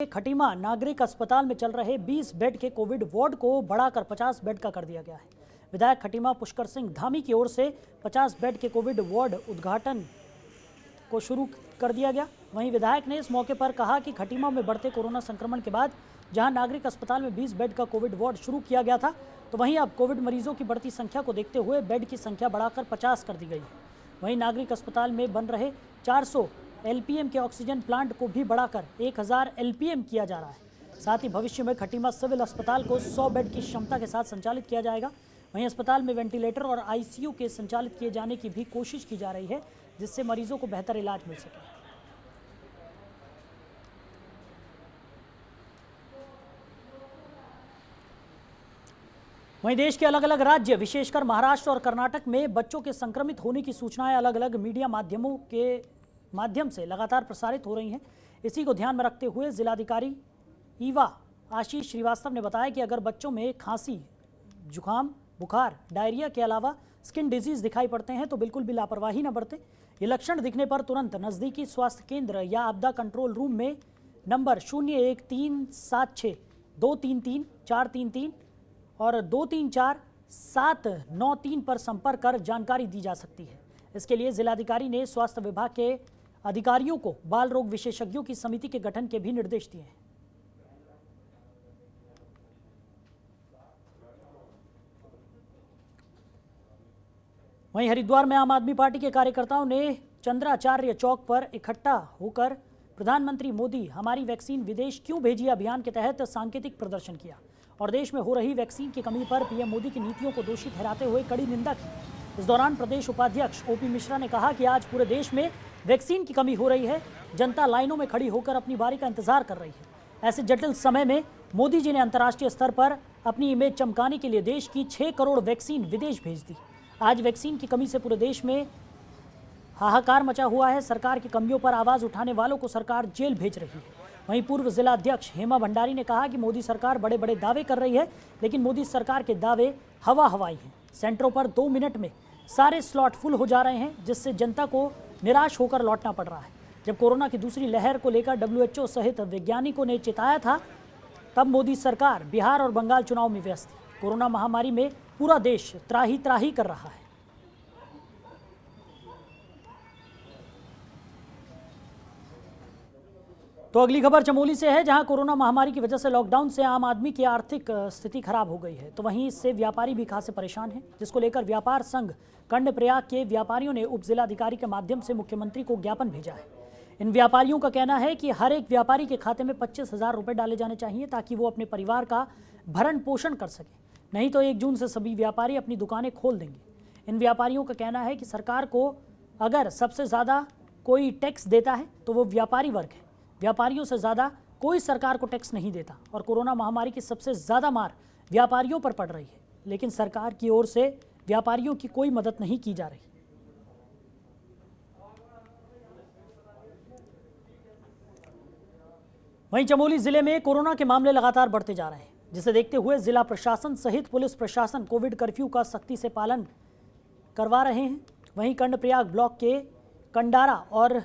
खटीमा नागरिक अस्पताल में चल रहे 20 बेड के कोविड वार्ड को बढ़ाकर 50 बेड का कर दिया गया है। विधायक खटीमा पुष्कर सिंह धामी की ओर से 50 बेड के कोविड वार्ड उद्घाटन को शुरू कर दिया गया। वहीं विधायक ने इस मौके पर कहा कि खटीमा में बढ़ते कोरोना संक्रमण के बाद जहां नागरिक अस्पताल में 20 बेड का कोविड वार्ड शुरू किया गया था, तो वहीं अब कोविड मरीजों की बढ़ती संख्या को देखते हुए बेड की संख्या बढ़ाकर 50 कर दी गई है। वहीं नागरिक अस्पताल में बन रहे 400 एलपीएम के ऑक्सीजन प्लांट को भी बढ़ाकर 1000 एलपीएम किया जा रहा है। साथ ही भविष्य में खटीमा सिविल अस्पताल को 100 बेड की क्षमता के साथ संचालित किया जाएगा। वहीं अस्पताल में वेंटिलेटर और आईसीयू के संचालित किए जाने की भी कोशिश की जा रही है, जिससे मरीजों को बेहतर इलाज मिल सके। वहीं देश के अलग अलग राज्य, विशेषकर महाराष्ट्र और कर्नाटक में बच्चों के संक्रमित होने की सूचनाएं अलग अलग मीडिया माध्यमों के माध्यम से लगातार प्रसारित हो रही हैं। इसी को ध्यान में रखते हुए जिलाधिकारी ईवा आशीष श्रीवास्तव ने बताया कि अगर बच्चों में खांसी, जुकाम, बुखार, डायरिया के अलावा स्किन डिजीज दिखाई पड़ते हैं तो बिल्कुल भी लापरवाही न बरतें। ये लक्षण दिखने पर तुरंत नज़दीकी स्वास्थ्य केंद्र या आपदा कंट्रोल रूम में नंबर 01376 233 433 और 234-793 पर संपर्क कर जानकारी दी जा सकती है। इसके लिए जिलाधिकारी ने स्वास्थ्य विभाग के अधिकारियों को बाल रोग विशेषज्ञों की समिति के गठन के भी निर्देश दिए हैं। वहीं हरिद्वार में आम आदमी पार्टी के कार्यकर्ताओं ने चंद्राचार्य चौक पर इकट्ठा होकर प्रधानमंत्री मोदी हमारी वैक्सीन विदेश क्यों भेजी अभियान के तहत सांकेतिक प्रदर्शन किया और देश में हो रही वैक्सीन की कमी पर पीएम मोदी की नीतियों को दोषी ठहराते हुए कड़ी निंदा की। इस दौरान प्रदेश उपाध्यक्ष ओपी मिश्रा ने कहा कि आज पूरे देश में वैक्सीन की कमी हो रही है, जनता लाइनों में खड़ी होकर अपनी बारी का इंतजार कर रही है। ऐसे जटिल समय में मोदी जी ने अंतर्राष्ट्रीय स्तर पर अपनी इमेज चमकाने के लिए देश की 6 करोड़ वैक्सीन विदेश भेज दी। आज वैक्सीन की कमी से पूरे देश में हाहाकार मचा हुआ है। सरकार की कमियों पर आवाज उठाने वालों को सरकार जेल भेज रही है। वहीं पूर्व जिला अध्यक्ष हेमा भंडारी ने कहा कि मोदी सरकार बड़े बड़े दावे कर रही है, लेकिन मोदी सरकार के दावे हवा हवाई हैं। सेंटरों पर 2 मिनट में सारे स्लॉट फुल हो जा रहे हैं, जिससे जनता को निराश होकर लौटना पड़ रहा है। जब कोरोना की दूसरी लहर को लेकर WHO सहित वैज्ञानिकों ने चेताया था, तब मोदी सरकार बिहार और बंगाल चुनाव में व्यस्त थी। कोरोना महामारी में पूरा देश त्राही त्राही कर रहा है। तो अगली खबर चमोली से है, जहां कोरोना महामारी की वजह से लॉकडाउन से आम आदमी की आर्थिक स्थिति खराब हो गई है, तो वहीं इससे व्यापारी भी खासे परेशान हैं, जिसको लेकर व्यापार संघ कर्णप्रयाग के व्यापारियों ने उप जिलाधिकारी के माध्यम से मुख्यमंत्री को ज्ञापन भेजा है। इन व्यापारियों का कहना है कि हर एक व्यापारी के खाते में 25,000 रुपये डाले जाने चाहिए, ताकि वो अपने परिवार का भरण पोषण कर सके। नहीं तो 1 जून से सभी व्यापारी अपनी दुकानें खोल देंगे। इन व्यापारियों का कहना है कि सरकार को अगर सबसे ज़्यादा कोई टैक्स देता है तो वो व्यापारी वर्ग है। व्यापारियों से ज़्यादा कोई सरकार को टैक्स नहीं देता और कोरोना महामारी की सबसे ज़्यादा मार व्यापारियों पर पड़ रही है, लेकिन सरकार की ओर से व्यापारियों की कोई मदद नहीं की जा रही। वहीं चमोली जिले में कोरोना के मामले लगातार बढ़ते जा रहे हैं, जिसे देखते हुए जिला प्रशासन सहित पुलिस प्रशासन कोविड कर्फ्यू का सख्ती से पालन करवा रहे हैं। वहीं कर्णप्रयाग ब्लॉक के कंडारा और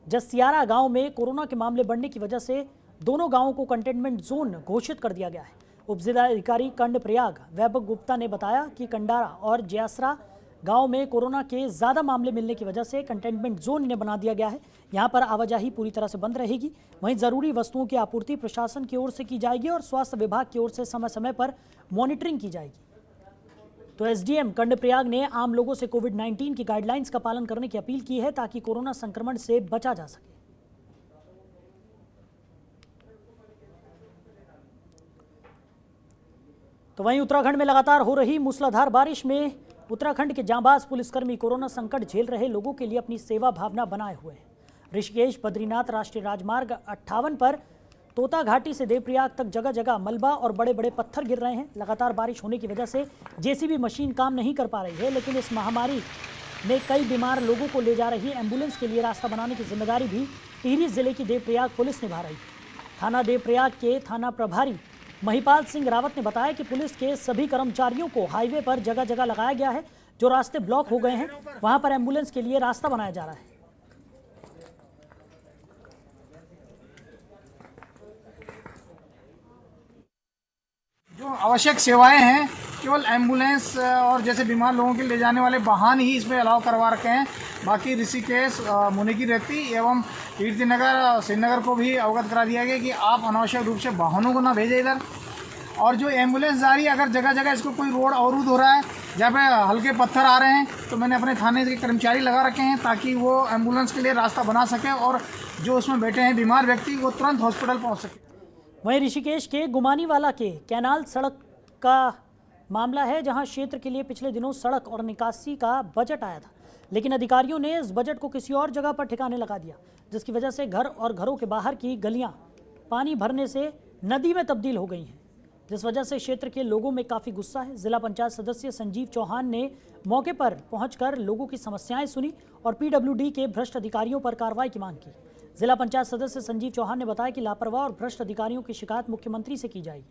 जसियारा गांव में कोरोना के मामले बढ़ने की वजह से दोनों गांवों को कंटेनमेंट जोन घोषित कर दिया गया है। उप जिलाधिकारी कर्णप्रयाग वैभव गुप्ता ने बताया कि कंडारा और जयासरा गांव में कोरोना के ज़्यादा मामले मिलने की वजह से कंटेनमेंट जोन इन्हें बना दिया गया है। यहां पर आवाजाही पूरी तरह से बंद रहेगी। वहीं ज़रूरी वस्तुओं की आपूर्ति प्रशासन की ओर से की जाएगी और स्वास्थ्य विभाग की ओर से समय समय पर मॉनिटरिंग की जाएगी। तो एसडीएम कर्णप्रयाग ने आम लोगों से कोविड-19 की गाइडलाइंस का पालन करने की अपील की है, ताकि कोरोना संक्रमण से बचा जा सके। तो वहीं उत्तराखंड में लगातार हो रही मूसलाधार बारिश में उत्तराखंड के जांबाज पुलिसकर्मी कोरोना संकट झेल रहे लोगों के लिए अपनी सेवा भावना बनाए हुए हैं। ऋषिकेश बद्रीनाथ राष्ट्रीय राजमार्ग 58 पर तोता घाटी से देवप्रयाग तक जगह जगह मलबा और बड़े बड़े पत्थर गिर रहे हैं। लगातार बारिश होने की वजह से जेसीबी मशीन काम नहीं कर पा रही है, लेकिन इस महामारी में कई बीमार लोगों को ले जा रही एम्बुलेंस के लिए रास्ता बनाने की जिम्मेदारी भी टिहरी जिले की देवप्रयाग पुलिस निभा रही है। थाना देवप्रयाग के थाना प्रभारी महिपाल सिंह रावत ने बताया कि पुलिस के सभी कर्मचारियों को हाईवे पर जगह जगह लगाया गया है। जो रास्ते ब्लॉक हो गए हैं वहां पर एम्बुलेंस के लिए रास्ता बनाया जा रहा है। आवश्यक सेवाएं हैं केवल एम्बुलेंस और जैसे बीमार लोगों के ले जाने वाले वाहन ही इसमें अलाउ करवा रखे हैं। बाकी ऋषिकेश, मुनिकी रेती एवं कीर्तिनगर, श्रीनगर को भी अवगत करा दिया गया कि आप अनावश्यक रूप से वाहनों को ना भेजें इधर। और जो एम्बुलेंस जा रही है, अगर जगह जगह इसको कोई रोड अवरुद्ध हो रहा है, जहाँ पे हल्के पत्थर आ रहे हैं, तो मैंने अपने थाने के कर्मचारी लगा रखे हैं ताकि वो एम्बुलेंस के लिए रास्ता बना सके और जो उसमें बैठे हैं बीमार व्यक्ति वो तुरंत हॉस्पिटल पहुँच सके। वहीं ऋषिकेश के गुमानीवाला के कैनाल सड़क का मामला है, जहां क्षेत्र के लिए पिछले दिनों सड़क और निकासी का बजट आया था, लेकिन अधिकारियों ने इस बजट को किसी और जगह पर ठिकाने लगा दिया, जिसकी वजह से घर और घरों के बाहर की गलियां पानी भरने से नदी में तब्दील हो गई हैं, जिस वजह से क्षेत्र के लोगों में काफ़ी गुस्सा है। जिला पंचायत सदस्य संजीव चौहान ने मौके पर पहुंचकर लोगों की समस्याएं सुनी और पीडब्ल्यूडी के भ्रष्ट अधिकारियों पर कार्रवाई की मांग की। जिला पंचायत सदस्य संजीव चौहान ने बताया कि लापरवाह और भ्रष्ट अधिकारियों की शिकायत मुख्यमंत्री से की जाएगी।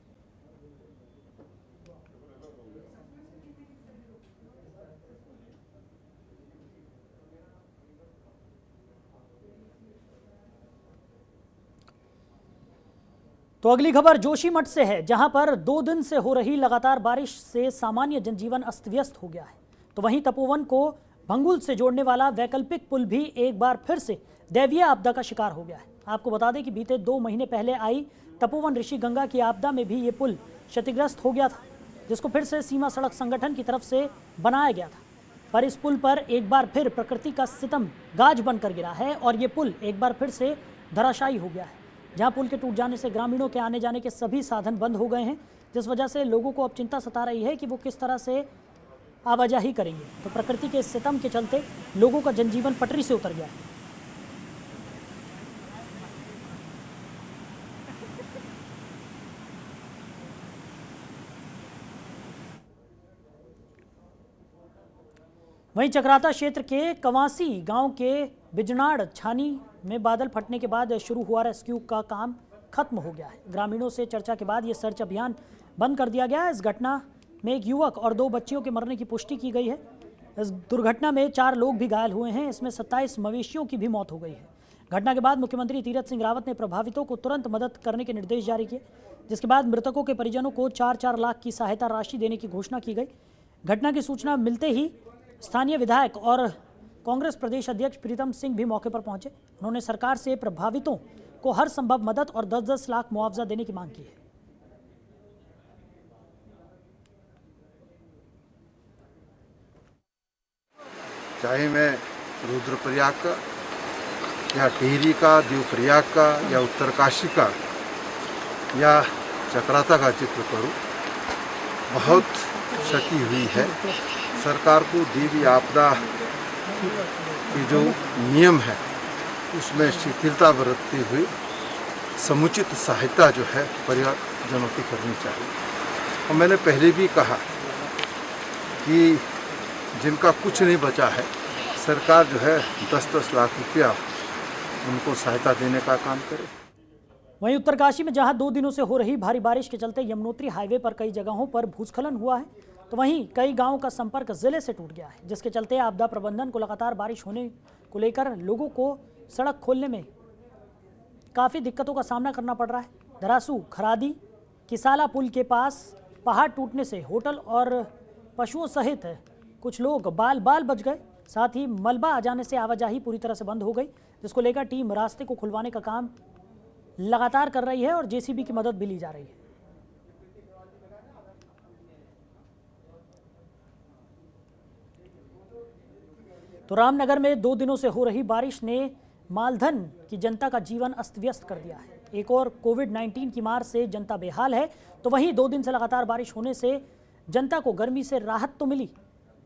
तो अगली खबर जोशीमठ से है, जहां पर 2 दिन से हो रही लगातार बारिश से सामान्य जनजीवन अस्त व्यस्त हो गया है। तो वहीं तपोवन को भंगुल से जोड़ने वाला वैकल्पिक पुल भी एक बार फिर से दैवीय आपदा का शिकार हो गया है। आपको बता दें कि बीते 2 महीने पहले आई तपोवन ऋषि गंगा की आपदा में भी ये पुल क्षतिग्रस्त हो गया था, जिसको फिर से सीमा सड़क संगठन की तरफ से बनाया गया था। पर इस पुल पर एक बार फिर प्रकृति का सितम गाज बनकर गिरा है और ये पुल एक बार फिर से धराशायी हो गया है, जहां पुल के टूट जाने से ग्रामीणों के आने जाने के सभी साधन बंद हो गए हैं, जिस वजह से लोगों को अब चिंता सता रही है कि वो किस तरह से आवाजाही करेंगे। तो प्रकृति के सितम के चलते लोगों का जनजीवन पटरी से उतर गया है। वहीं चक्राता क्षेत्र के कवासी गांव के बिजनाड़ छानी में बादल फटने के बाद शुरू हुआ रेस्क्यू का काम खत्म हो गया है। ग्रामीणों से चर्चा के बाद यह सर्च अभियान बंद कर दिया गया है। इस घटना में एक युवक और 2 बच्चियों के मरने की पुष्टि की गई है। इस दुर्घटना में 4 लोग भी घायल हुए हैं, इसमें 27 मवेशियों की भी मौत हो गई है। घटना के बाद मुख्यमंत्री तीरथ सिंह रावत ने प्रभावितों को तुरंत मदद करने के निर्देश जारी किए, जिसके बाद मृतकों के परिजनों को 4-4 लाख की सहायता राशि देने की घोषणा की गई। घटना की सूचना मिलते ही स्थानीय विधायक और कांग्रेस प्रदेश अध्यक्ष प्रीतम सिंह भी मौके पर पहुंचे। उन्होंने सरकार से प्रभावितों को हर संभव मदद और 10-10 लाख मुआवजा देने की मांग की है। चाहे मैं रुद्रप्रयाग का या टिहरी का, देवप्रयाग का या उत्तरकाशी का या चक्राता का जिक्र करूं, बहुत क्षति हुई है। सरकार को देवी आपदा की जो नियम है उसमें शिथिलता बरतते हुए समुचित सहायता जो है परिवारजनों की करनी चाहिए। और मैंने पहले भी कहा कि जिनका कुछ नहीं बचा है, सरकार जो है 10-10 लाख रुपया उनको सहायता देने का काम करे। वहीं उत्तरकाशी में जहां 2 दिनों से हो रही भारी बारिश के चलते यमुनोत्री हाईवे पर कई जगहों पर भूस्खलन हुआ है, तो वहीं कई गांवों का संपर्क जिले से टूट गया है, जिसके चलते आपदा प्रबंधन को लगातार बारिश होने को लेकर लोगों को सड़क खोलने में काफ़ी दिक्कतों का सामना करना पड़ रहा है। दरासू खरादी किसाला पुल के पास पहाड़ टूटने से होटल और पशुओं सहित कुछ लोग बाल बच गए। साथ ही मलबा आ जाने से आवाजाही पूरी तरह से बंद हो गई, जिसको लेकर टीम रास्ते को खुलवाने का काम लगातार कर रही है और जेसीबी की मदद भी ली जा रही है। तो रामनगर में 2 दिनों से हो रही बारिश ने मालधन की जनता का जीवन अस्त व्यस्त कर दिया है। एक और कोविड-19 की मार से जनता बेहाल है, तो वहीं 2 दिन से लगातार बारिश होने से जनता को गर्मी से राहत तो मिली,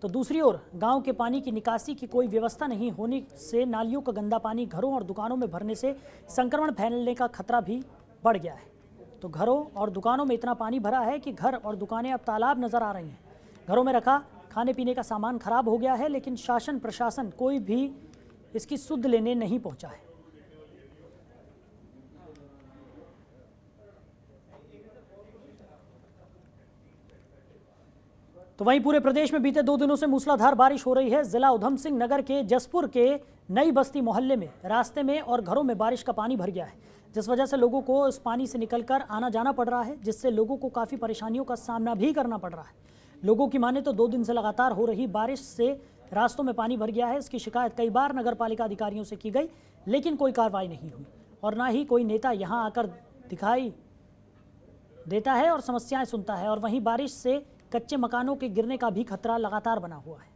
तो दूसरी ओर गांव के पानी की निकासी की कोई व्यवस्था नहीं होने से नालियों का गंदा पानी घरों और दुकानों में भरने से संक्रमण फैलने का खतरा भी बढ़ गया है। तो घरों और दुकानों में इतना पानी भरा है कि घर और दुकानें अब तालाब नजर आ रही हैं। घरों में रखा खाने पीने का सामान खराब हो गया है, लेकिन शासन प्रशासन कोई भी इसकी सुध लेने नहीं पहुंचा है। तो वहीं पूरे प्रदेश में बीते 2 दिनों से मूसलाधार बारिश हो रही है। जिला उधम सिंह नगर के जसपुर के नई बस्ती मोहल्ले में रास्ते में और घरों में बारिश का पानी भर गया है, जिस वजह से लोगों को इस पानी से निकलकर आना जाना पड़ रहा है, जिससे लोगों को काफ़ी परेशानियों का सामना भी करना पड़ रहा है। लोगों की माने तो 2 दिन से लगातार हो रही बारिश से रास्तों में पानी भर गया है। इसकी शिकायत कई बार नगर पालिका अधिकारियों से की गई, लेकिन कोई कार्रवाई नहीं हुई और ना ही कोई नेता यहां आकर दिखाई देता है और समस्याएं सुनता है। और वहीं बारिश से कच्चे मकानों के गिरने का भी खतरा लगातार बना हुआ है।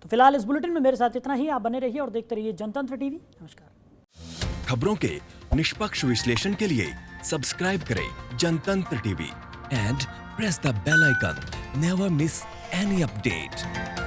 तो फिलहाल इस बुलेटिन में मेरे साथ इतना ही। आप बने रहिए और देखते रहिए जनतंत्र टीवी। नमस्कार। खबरों के निष्पक्ष विश्लेषण के लिए सब्सक्राइब करें Jantantra TV and press the bell icon. Never miss any update.